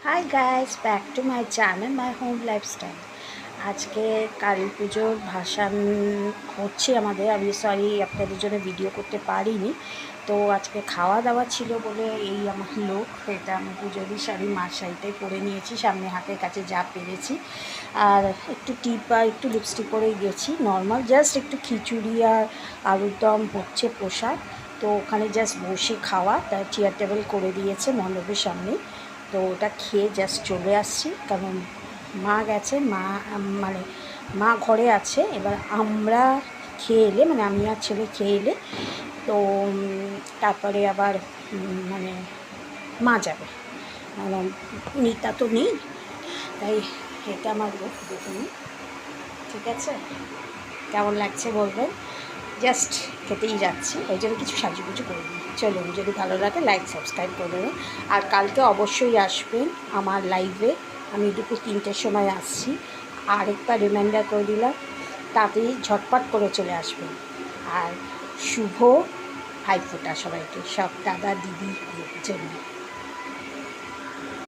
Hi guys, back to my channel my home lifestyle. আজকে কালী পুজোর ভাসান হচ্ছে আমাদের। আমি সরি আপনাদের জন্য ভিডিও করতে পারিনি। তো আজকে খাওয়া দাওয়া ছিল বলে এই আমার লোক, এটা আমি পুজোরই শাড়ি মার শাড়িটাই পরে নিয়েছি, সামনে হাতের কাছে যা পেরেছি। আর একটু টিপ বা একটু লিপস্টিক পরেই গেছি, নর্মাল জাস্ট একটু খিচুড়ি আর আলুর দম হচ্ছে প্রসাদ। তো ওখানে জাস্ট বসে খাওয়া, তার চেয়ার টেবিল করে দিয়েছে মণ্ডপের সামনে। তো ওটা খেয়ে জাস্ট চলে আসছি, কারণ মা গেছে, মানে মা ঘরে আছে। এবার আমরা খেয়ে এলে, মানে আমি আর ছেলে খেয়ে এলে তো তারপরে আবার মানে মা যাবে, মানে মিতা তো নেই। তাই এটা আমার লোক, দেখুন। ঠিক আছে, কেমন লাগছে বলবেন। জাস্ট খেতেই যাচ্ছি, ওই জন্য কিছু সাজুগুজু করিনি। চলুন, যদি ভালো লাগে লাইক সাবস্ক্রাইব করে দেবেন। আর কালকে অবশ্যই আসবেন আমার লাইভে, আমি দুপুর 3টের সময় আসছি। আরেকবার রিমাইন্ডার করে দিলাম, তাড়াতাড়ি ঝটপট করে চলে আসবেন। আর শুভ ভাইফোঁটা সবাইকে, সব দাদা দিদি জন্য।